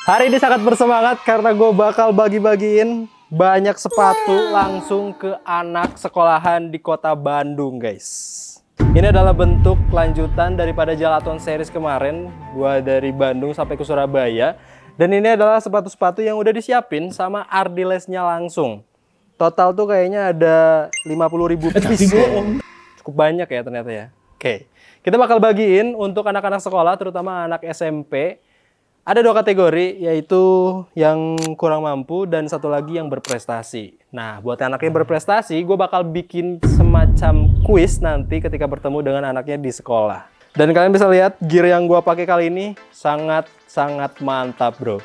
Hari ini sangat bersemangat karena gue bakal bagi-bagiin banyak sepatu langsung ke anak sekolahan di kota Bandung, guys. Ini adalah bentuk lanjutan daripada Jalaton series kemarin. Gue dari Bandung sampai ke Surabaya. Dan ini adalah sepatu-sepatu yang udah disiapin sama Ardilesnya langsung. Total tuh kayaknya ada 50.000 piece. Cukup banyak ya ternyata ya. Oke, kita bakal bagiin untuk anak-anak sekolah, terutama anak SMP. Ada dua kategori, yaitu yang kurang mampu dan satu lagi yang berprestasi. Nah, buat anak yang berprestasi, gue bakal bikin semacam kuis nanti ketika bertemu dengan anaknya di sekolah. Dan kalian bisa lihat gear yang gue pakai kali ini sangat mantap, bro.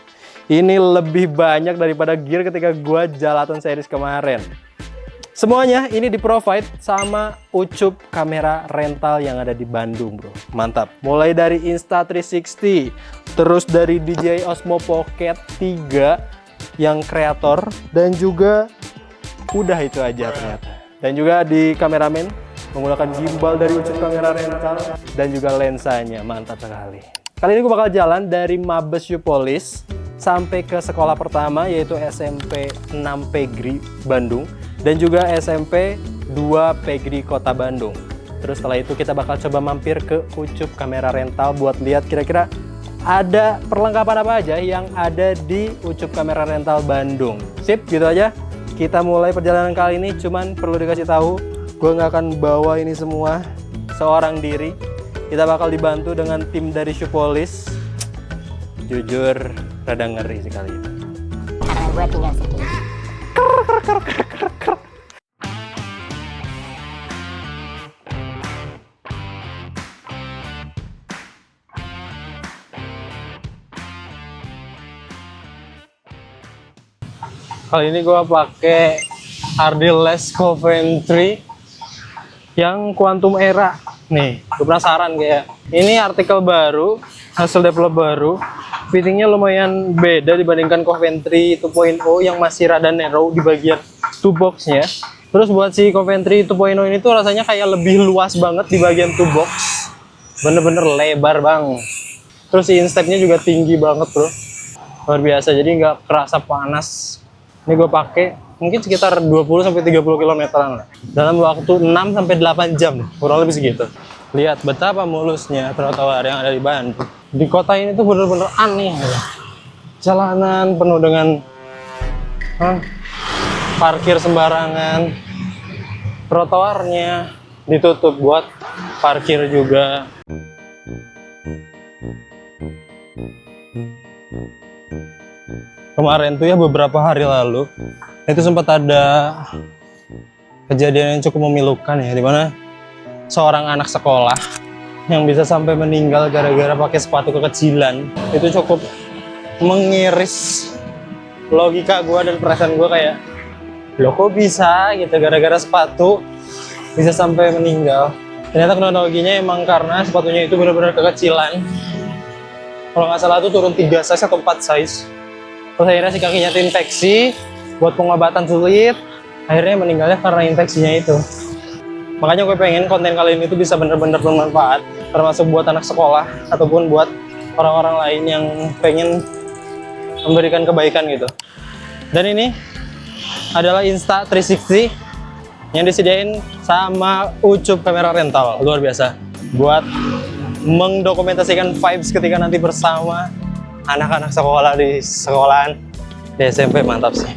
Ini lebih banyak daripada gear ketika gue Jalaton series kemarin. Semuanya ini di-provide sama Ucup kamera rental yang ada di Bandung, bro. Mantap. Mulai dari Insta360, terus dari DJI Osmo Pocket 3 yang kreator, dan juga udah itu aja ternyata. Dan juga di kameramen menggunakan gimbal dari Ucup kamera rental dan juga lensanya. Mantap sekali. Kali ini gue bakal jalan dari Mabes Yupolis sampai ke sekolah pertama, yaitu SMP 6 Pegri Bandung, dan juga SMP 2 Pegri Kota Bandung. Terus setelah itu kita bakal coba mampir ke Ucup kamera rental buat lihat kira-kira ada perlengkapan apa aja yang ada di Ucup kamera rental Bandung. Sip, gitu aja. Kita mulai perjalanan kali ini, cuman perlu dikasih tahu, gue nggak akan bawa ini semua seorang diri. Kita bakal dibantu dengan tim dari Yupolis. Jujur, rada ngeri sih kali ini. Karena gue tinggal sendiri. Kali ini gue pakai Ardiles Coventry yang Quantum Era. Nih, gue penasaran kayak. Ini artikel baru, hasil develop baru. Fittingnya lumayan beda dibandingkan Coventry 2.0 yang masih rada narrow di bagian two box-nya. Terus buat si Coventry 2.0 ini tuh rasanya kayak lebih luas banget di bagian two box. Bener-bener lebar bang. Terus si instepnya juga tinggi banget bro. Luar biasa, jadi nggak kerasa panas. Ini gue pakai mungkin sekitar 20-30 km-an lah. Dalam waktu 6-8 jam, kurang lebih segitu. Lihat betapa mulusnya trotoar yang ada di Bandung. Di kota ini tuh bener-bener aneh. Jalanan penuh dengan parkir sembarangan. Trotoarnya ditutup buat parkir juga. Kemarin tuh ya beberapa hari lalu itu sempat ada kejadian yang cukup memilukan ya, dimana seorang anak sekolah yang bisa sampai meninggal gara-gara pakai sepatu kekecilan. Itu cukup mengiris logika gue dan perasaan gue, kayak loh kok bisa gitu gara-gara sepatu bisa sampai meninggal. Ternyata kronologinya emang karena sepatunya itu benar-benar kekecilan. Kalau nggak salah tuh turun 3 size atau 4 size. Terus akhirnya si kakinya terinfeksi, buat pengobatan sulit, akhirnya meninggalnya karena infeksinya itu. Makanya gue pengen konten kali ini tuh bisa bener-bener bermanfaat, termasuk buat anak sekolah ataupun buat orang-orang lain yang pengen memberikan kebaikan gitu. Dan ini adalah Insta360 yang disediain sama Ucup kamera rental, luar biasa. Buat mendokumentasikan vibes ketika nanti bersama anak-anak sekolah di sekolahan di SMP. Mantap sih,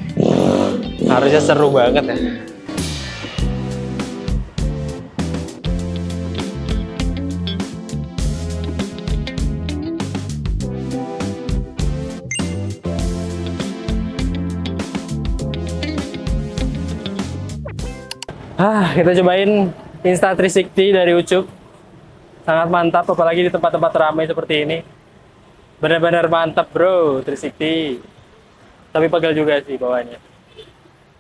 harusnya seru banget ya. Kita cobain Insta360 dari Ucup. Sangat mantap, apalagi di tempat-tempat ramai seperti ini. Benar-benar mantap bro, 360. Tapi pegel juga sih bawahnya.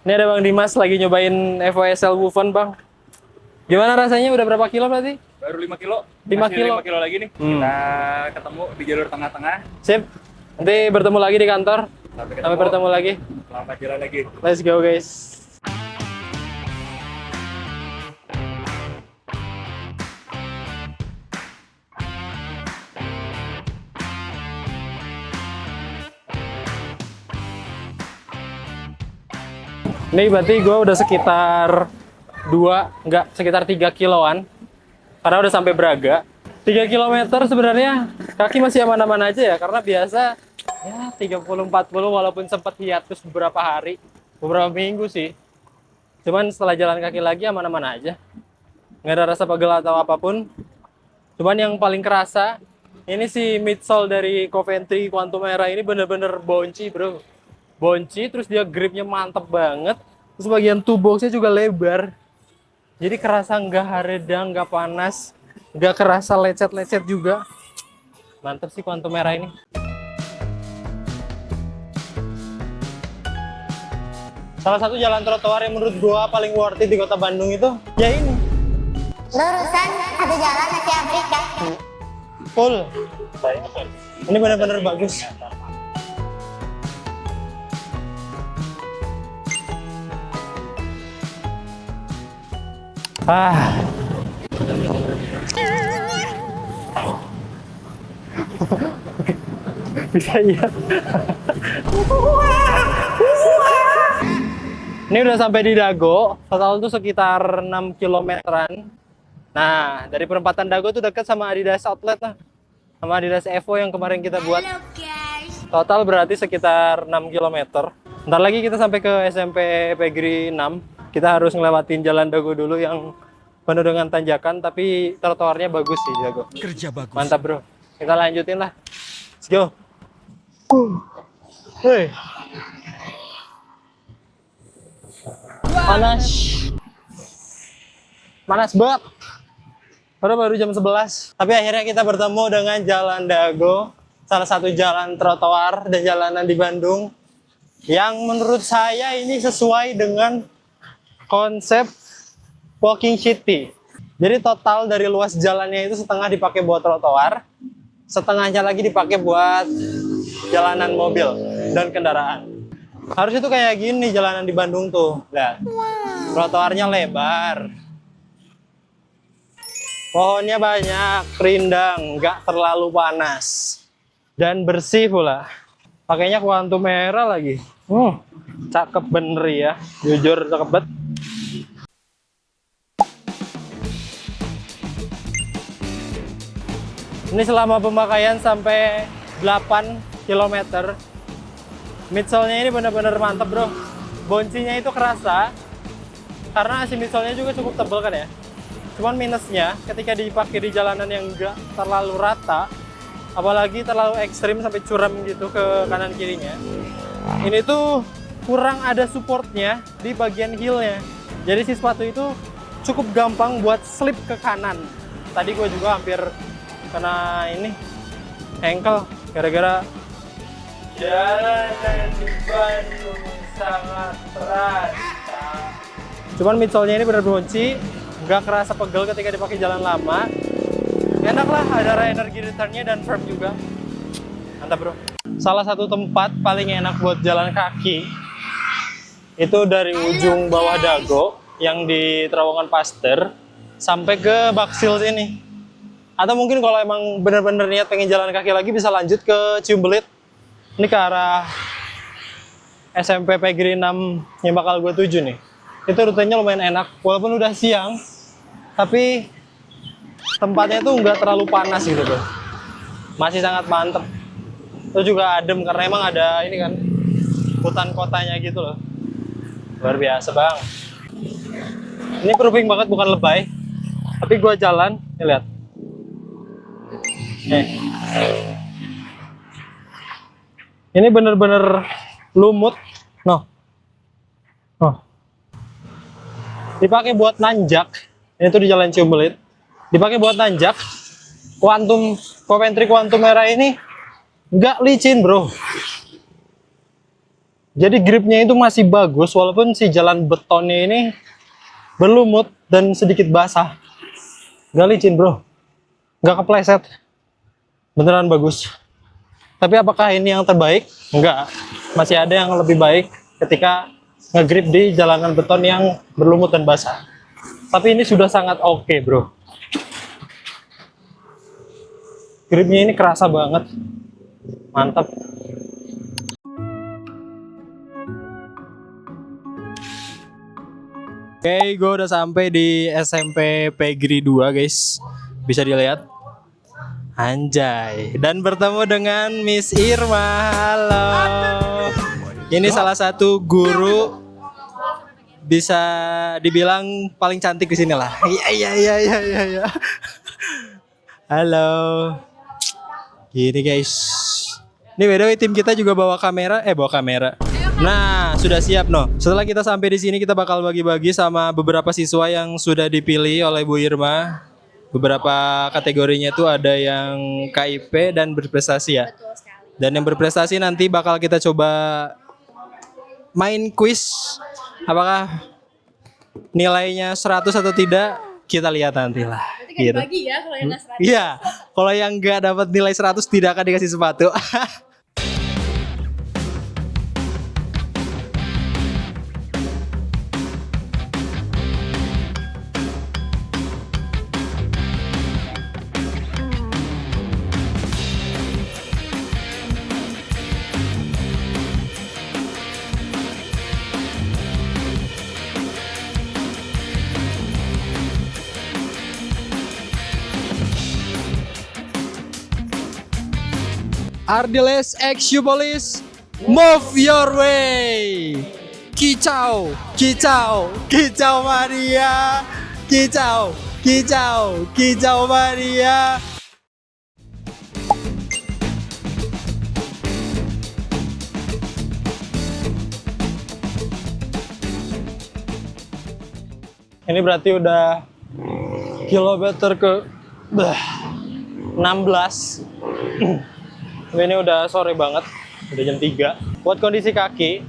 Ini ada Bang Dimas lagi nyobain FOSL Woven bang. Gimana rasanya? Udah berapa kilo berarti? Baru 5 kilo. 5 kilo. 5 kilo lagi nih. Kita ketemu di jalur tengah-tengah. Sip. Nanti bertemu lagi di kantor. Sampai bertemu lagi. Selamat jalan lagi. Let's go guys. Ini berarti gue udah sekitar sekitar 3 kiloan. Karena udah sampai Braga. 3 kilometer sebenarnya kaki masih aman-aman aja ya. Karena biasa ya 30-40 walaupun sempat hiatus beberapa hari. Beberapa minggu sih. Cuman setelah jalan kaki lagi aman-aman aja. Nggak ada rasa pegel atau apapun. Cuman yang paling kerasa, ini si midsole dari Coventry Quantum Era ini bener-bener bonci bro. Bonci, terus dia gripnya mantep banget. Terus bagian toe boxnya juga lebar. Jadi kerasa nggak haredang, nggak panas, nggak kerasa lecet-lecet juga. Mantep sih Quantum Era ini. Salah satu jalan trotoar yang menurut gua paling worth it di kota Bandung itu, ya ini. Lurusan ada jalan Asia Afrika. Full. Ini benar-benar bagus. Bisa iya. Ini udah sampai di Dago, total itu sekitar 6 kilometeran. Nah, dari perempatan Dago tuh dekat sama Adidas Outlet lah. Sama Adidas Evo yang kemarin kita buat. Total berarti sekitar 6 kilometer. Ntar lagi kita sampai ke SMP Pegri 6. Kita harus ngelewatin jalan Dago dulu yang penuh dengan tanjakan, tapi trotoarnya bagus sih Dago. Kerja bagus. Mantap bro. Kita lanjutin lah. Let's go. Hey. Panas. Panas banget. Baru jam 11. Tapi akhirnya kita bertemu dengan Jalan Dago, salah satu jalan trotoar dan jalanan di Bandung yang menurut saya ini sesuai dengan konsep walking city. Jadi total dari luas jalannya itu setengah dipakai buat trotoar, setengahnya lagi dipakai buat jalanan mobil dan kendaraan. Harusnya tuh kayak gini jalanan di Bandung tuh. Lihat. Trotoarnya lebar. Pohonnya banyak, rindang, nggak terlalu panas. Dan bersih pula. Pakainya Quantum Era lagi. Cakep bener ya. Jujur cakep banget. Ini selama pemakaian sampai 8 km. Midsole-nya ini bener-bener mantep bro. Boncinya itu kerasa. Karena si midsole-nya juga cukup tebal kan ya. Cuman minusnya ketika dipakai di jalanan yang enggak terlalu rata, apalagi terlalu ekstrim sampai curam gitu ke kanan kirinya, ini tuh kurang ada supportnya di bagian heel-nya. Jadi si sepatu itu cukup gampang buat slip ke kanan. Tadi gue juga hampir kena ini ankle gara-gara jalanan di Bandung sangat terasa. Cuman midsole-nya ini bener bonci. Nggak kerasa pegel ketika dipakai jalan lama. Enak lah, ada energi return-nya dan firm juga. Mantap bro. Salah satu tempat paling enak buat jalan kaki itu dari ujung bawah Dago yang di terowongan Pasteur sampai ke Baksil sini. Atau mungkin kalau emang bener-bener niat pengen jalan kaki lagi bisa lanjut ke Ciumbelit. Ini ke arah SMP Pegri 6 yang bakal gue tuju nih. Itu rutenya lumayan enak, walaupun udah siang, tapi tempatnya tuh nggak terlalu panas gitu bro. Masih sangat mantep. Itu juga adem karena emang ada ini kan hutan kotanya gitu loh. Luar biasa bang. Ini proving banget, bukan lebay. Tapi gua jalan, nih lihat. Ini bener-bener lumut. Noh. Dipakai buat nanjak. Ini tuh di jalan Ciumbelit. Dipakai buat nanjak. Coventry Quantum Era ini nggak licin bro. Jadi gripnya itu masih bagus walaupun si jalan betonnya ini berlumut dan sedikit basah. Nggak licin bro. Nggak kepleset. Beneran bagus. Tapi apakah ini yang terbaik? Enggak. Masih ada yang lebih baik ketika ngegrip di jalanan beton yang berlumut dan basah. Tapi ini sudah sangat oke, bro. Gripnya ini kerasa banget. Mantap. Oke, gue udah sampai di SMP Pegri 2 guys. Bisa dilihat. Anjay. Dan bertemu dengan Miss Irma. Halo. Ini salah satu guru bisa dibilang paling cantik di sini lah. Iya. Halo. Gini guys. Ini by the way tim kita juga bawa kamera. Nah, sudah siap no. Setelah kita sampai di sini kita bakal bagi-bagi sama beberapa siswa yang sudah dipilih oleh Bu Irma. Beberapa kategorinya tuh ada yang KIP dan berprestasi ya. Dan yang berprestasi nanti bakal kita coba main quiz. Apakah nilainya 100 atau tidak? Kita lihat nanti lah. Gitu. Bagi ya kalau yang nggak 100. Iya, kalau yang nggak dapat nilai 100 tidak akan dikasih sepatu. Ardiles X Police, move your way. Kicau Maria, kicau Maria. Ini berarti udah kilometer ke 16. Tapi ini udah sore banget, udah jam 3. Buat kondisi kaki,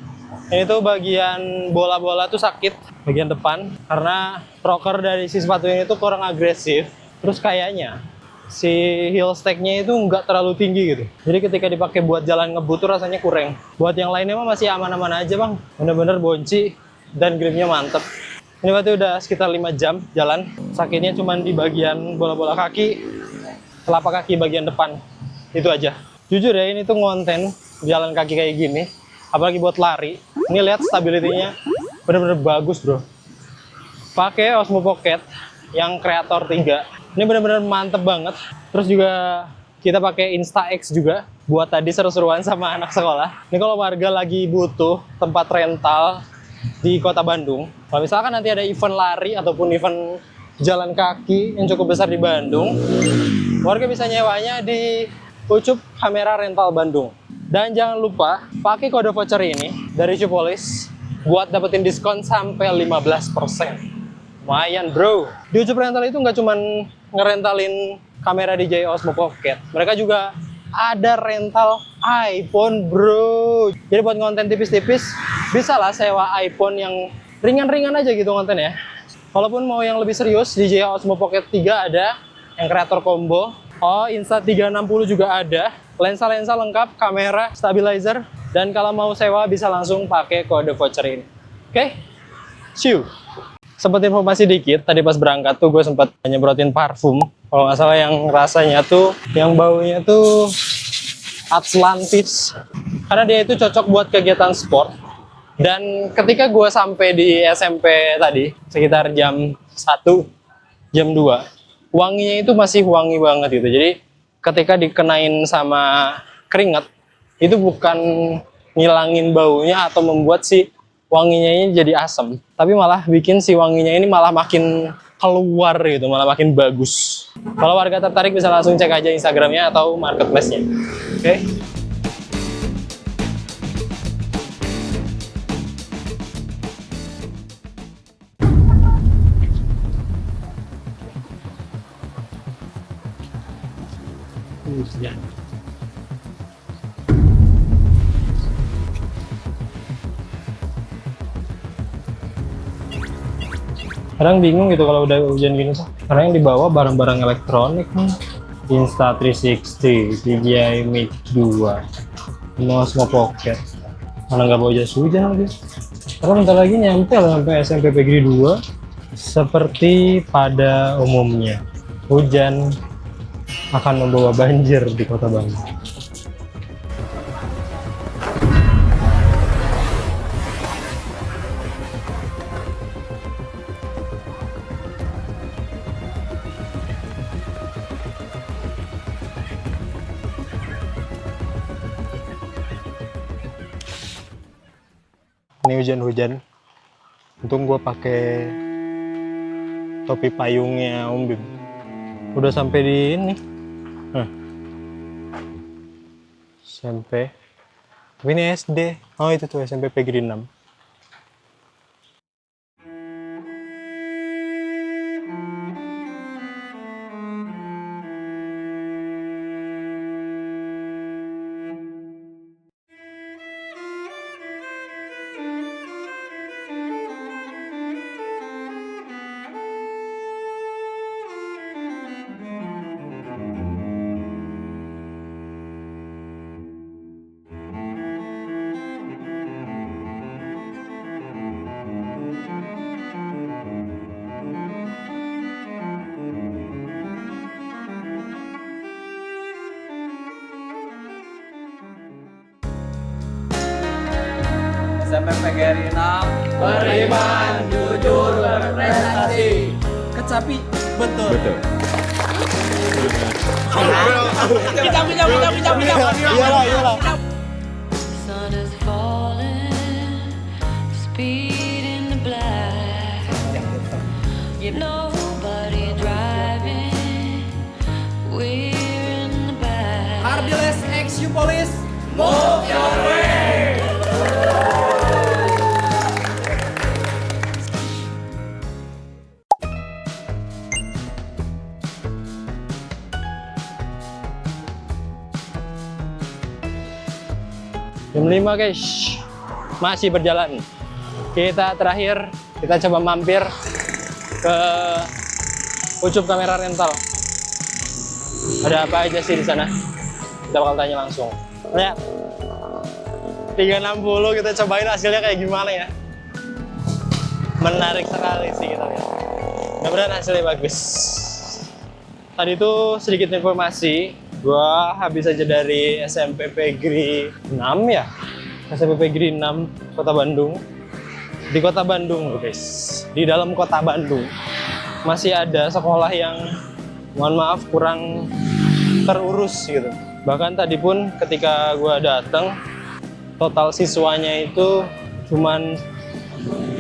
ini tuh bagian bola-bola tuh sakit, bagian depan. Karena rocker dari si sepatu ini tuh kurang agresif. Terus kayaknya si heel stack-nya itu nggak terlalu tinggi gitu. Jadi ketika dipakai buat jalan ngebut tuh rasanya kurang. Buat yang lainnya mah masih aman-aman aja bang. Bener-bener bonci dan gripnya mantep. Ini berarti udah sekitar 5 jam jalan. Sakitnya cuma di bagian bola-bola kaki, telapak kaki bagian depan. Itu aja. Jujur ya, ini tuh ngonten jalan kaki kayak gini, apalagi buat lari. Ini lihat stability-nya bener-bener bagus bro. Pakai Osmo Pocket yang Creator 3. Ini bener-bener mantep banget. Terus juga kita pakai Insta-X juga buat tadi seru-seruan sama anak sekolah. Ini kalau warga lagi butuh tempat rental di kota Bandung, kalau misalkan nanti ada event lari ataupun event jalan kaki yang cukup besar di Bandung, warga bisa nyewanya di Ucup Kamera Rental Bandung. Dan jangan lupa pakai kode voucher ini dari Cipolis buat dapetin diskon sampai 15%. Lumayan bro. Di Ucup Rental itu nggak cuman ngerentalin kamera DJI Osmo Pocket, mereka juga ada rental iPhone bro. Jadi buat konten tipis-tipis bisa lah sewa iPhone yang ringan-ringan aja gitu konten ya. Walaupun mau yang lebih serius, DJI Osmo Pocket 3 ada yang Creator Combo. Oh, Insta360 juga ada. Lensa-lensa lengkap, kamera, stabilizer. Dan kalau mau sewa bisa langsung pakai kode voucher ini. Oke? See you. Sempat informasi dikit, tadi pas berangkat tuh gue sempat nyemprotin parfum. Kalau nggak salah yang rasanya tuh, yang baunya tuh Atlantis. Karena dia itu cocok buat kegiatan sport. Dan ketika gue sampai di SMP tadi, sekitar jam 1, jam 2, wanginya itu masih wangi banget gitu. Jadi ketika dikenain sama keringat, itu bukan ngilangin baunya atau membuat si wanginya ini jadi asam, tapi malah bikin si wanginya ini malah makin keluar gitu, malah makin bagus. Kalau warga tertarik bisa langsung cek aja Instagramnya atau marketplace-nya. Oke? Kadang bingung gitu kalau udah hujan gini tuh, karena yang dibawa barang-barang elektronik nih. Insta360, DJI Mic 2, Osmo Pocket. Mana nggak bawa jas hujan lagi. Karena bentar lagi nyampe lah sampai SMP Pegri 2. Seperti pada umumnya, hujan akan membawa banjir di kota Bandung. Ini hujan-hujan. Untung gue pakai topi payungnya Om Bim. Udah sampai di ini. SMP. Tapi ini SD. Oh itu tuh SMP Pegri 6. SMP PGRI 6 beriman, jujur, berprestasi. Kecapi, betul. Betul. Iyalah. Sun is falling, speed in the black. Nobody driving, we're in the back. Ardiles X U Police, move your way. Jam 5 guys, masih berjalan. Kita coba mampir ke Ucup Kamera Rental. Ada apa aja sih di sana? Kita bakal tanya langsung. Lihat, 360 kita cobain hasilnya kayak gimana ya? Menarik sekali sih kita lihat. Mudah-mudahan hasilnya bagus. Tadi itu sedikit informasi. Gua habis aja dari SMP Pegri 6 ya. SMP Pegri 6 Kota Bandung. Di Kota Bandung loh guys. Di dalam Kota Bandung masih ada sekolah yang mohon maaf kurang terurus gitu. Bahkan tadi pun ketika gua datang total siswanya itu cuman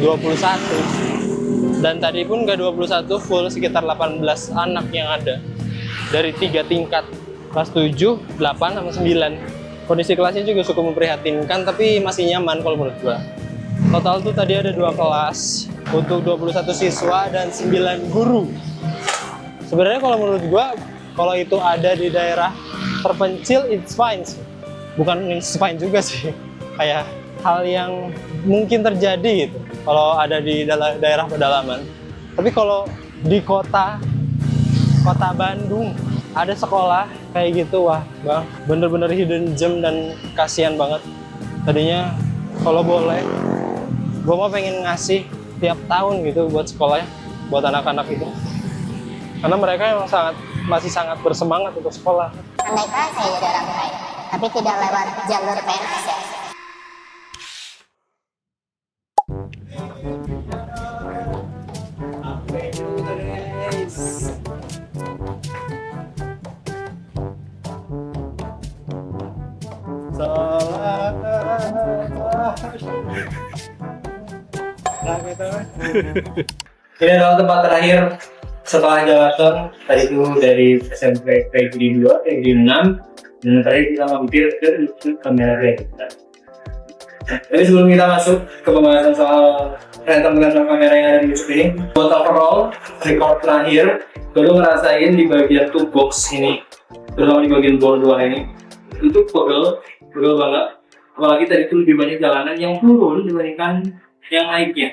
21. Dan tadi pun gak 21 full, sekitar 18 anak yang ada dari 3 tingkat. Kelas 7, 8, sama 9. Kondisi kelasnya juga cukup memprihatinkan, tapi masih nyaman kalau menurut gua. Total tuh tadi ada 2 kelas untuk 21 siswa dan 9 guru. Sebenarnya kalau menurut gua, kalau itu ada di daerah terpencil, it's fine sih. Bukan it's fine juga sih. Kayak hal yang mungkin terjadi gitu kalau ada di daerah pedalaman. Tapi kalau di kota Bandung ada sekolah kayak gitu, wah bang, bener-bener hidden gem dan kasihan banget. Tadinya kalau boleh, gue mau pengen ngasih tiap tahun gitu buat sekolahnya, buat anak-anak itu. Karena mereka emang masih sangat bersemangat untuk sekolah. Andai kata saya jadi orang kaya, tapi tidak lewat jalur PNS ya. Ini adalah tempat terakhir setelah Jalaton. Tadi itu dari SMP Pegri 2, Pegri 6, dan tadi kita mampir ke kamera kita. Tapi sebelum kita masuk ke pembahasan soal rental kamera yang ada di YouTube ini, buat overall record terakhir, gue ngerasain di bagian toolbox ini, terutama di bagian ball 2 ini, itu pegel banget. Apalagi tadi itu lebih banyak jalanan yang turun dibandingkan yang naiknya.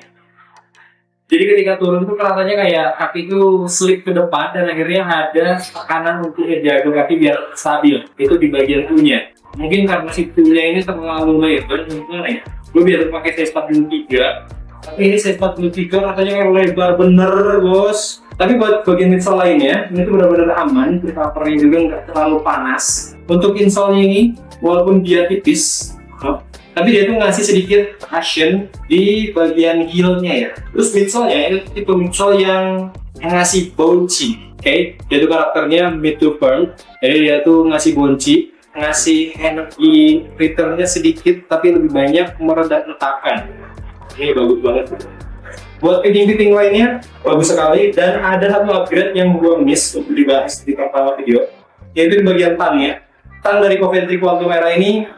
Jadi ketika turun tuh rasanya kayak kaki itu slip ke depan dan akhirnya ada tekanan untuk menjaga kaki biar stabil. Itu di bagian punya. Mungkin karena si punya ini terlalu lebar, gimana ya? Gue biasa pakai size 43, tapi ini size 43 rasanya kayak lebar bener bos. Tapi buat bagian insole lainnya, ini tuh benar-benar aman. Covernya juga nggak terlalu panas. Untuk insole ini, walaupun dia tipis, tapi dia tuh ngasih sedikit cushion di bagian heel-nya ya. Terus midsole-nya itu tipe midsole yang ngasih bouncy. Oke, dia tuh karakternya mid to firm. Jadi dia tuh ngasih bouncy, ngasih energi return-nya sedikit tapi lebih banyak meredakan hentakan. Ini bagus banget. Buat fitting-fitting lainnya bagus sekali, dan ada satu upgrade yang gue miss untuk dibahas di pertama video, yaitu di bagian tangnya. Tang dari Coventry Quantum Era ini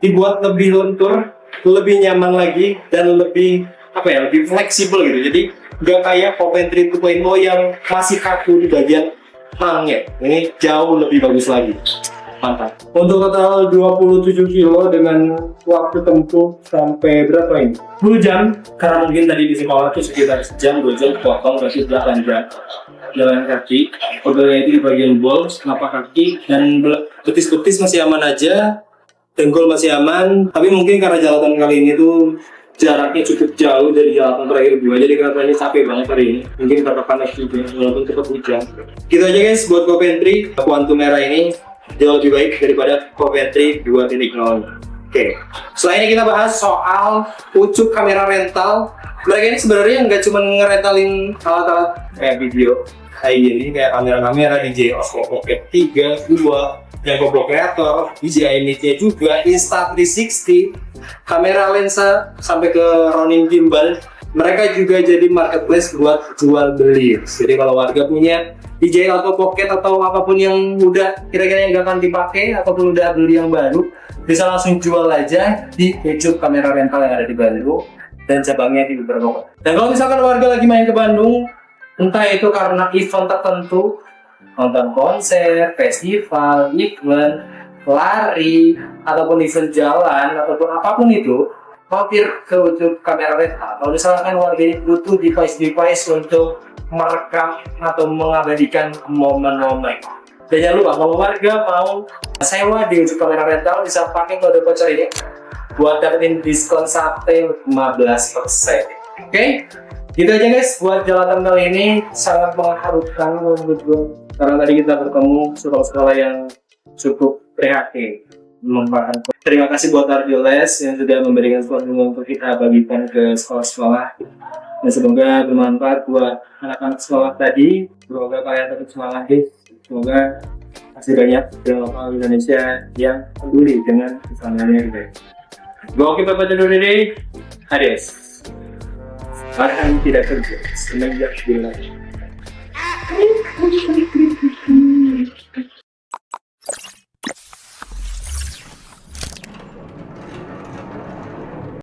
dibuat lebih lentur, lebih nyaman lagi, dan lebih lebih fleksibel gitu. Jadi gak kayak Coventry 2.0 yang masih kaku di bagian tangnya. Ini jauh lebih bagus lagi. Mantap. Untuk total 27 kilo dengan waktu tempuh sampai berapa ini? 10 jam, karena mungkin tadi di sekolah itu sekitar sejam, 2 jam potong, berarti 8 jam. Jalan kaki, pegelnya itu di bagian bol, telapak kaki, dan betis-betis masih aman aja, dengkul masih aman. Tapi mungkin karena jalan kali ini tuh jaraknya cukup jauh dari jalan terakhir gue, jadi katanya capek banget hari ini. Mungkin karena panas juga, walaupun cepat hujan. Gitu aja guys buat Coventry Quantum Era ini. Jauh lebih baik daripada Coventry 2.0. Oke. Setelah ini kita bahas soal Ucup kamera rental. Mereka ini sebenarnya nggak cuma ngerentalin alat-alat kayak video kayak gini, kayak kamera-kamera DJI Osmo Pocket 3, 2, yang GoPro Creator, DJI Mate juga, Insta360, kamera lensa sampai ke Ronin gimbal. Mereka juga jadi marketplace buat jual beli. Jadi kalau warga punya DJI Auto Pocket atau apapun yang udah kira-kira yang gak akan dipakai ataupun udah beli yang baru, bisa langsung jual aja di Ucup kamera rental yang ada di Bandung dan cabangnya di beberapa kota. Dan kalau misalkan warga lagi main ke Bandung, entah itu karena event tertentu, nonton konser, festival, event, lari, ataupun event jalan, ataupun apapun itu, mampir ke Ucup kamera rental. Kalau misalkan warga ini butuh device untuk merekam atau mengabadikan momen-momen. Dan jangan lupa kalau warga mau sewa di Ucup kamera rental bisa pakai kode voucher ini buat dapetin diskon sampai 15%. Oke? Gitu aja guys buat jalan kali ini, sangat mengharukan menurut gue karena tadi kita bertemu sekolah-sekolah yang cukup prihatin. Terima kasih buat Ardioles yang sudah memberikan sponsor untuk kita bagikan ke sekolah-sekolah, dan semoga bermanfaat buat anak-anak sekolah tadi. Semoga kalian tetap semangat guys. Semoga masih banyak orang Indonesia yang peduli dengan keselamatan guys. Gue Bapak Jadul Dede, Hades. Barang tidak kerja semenjak bulan.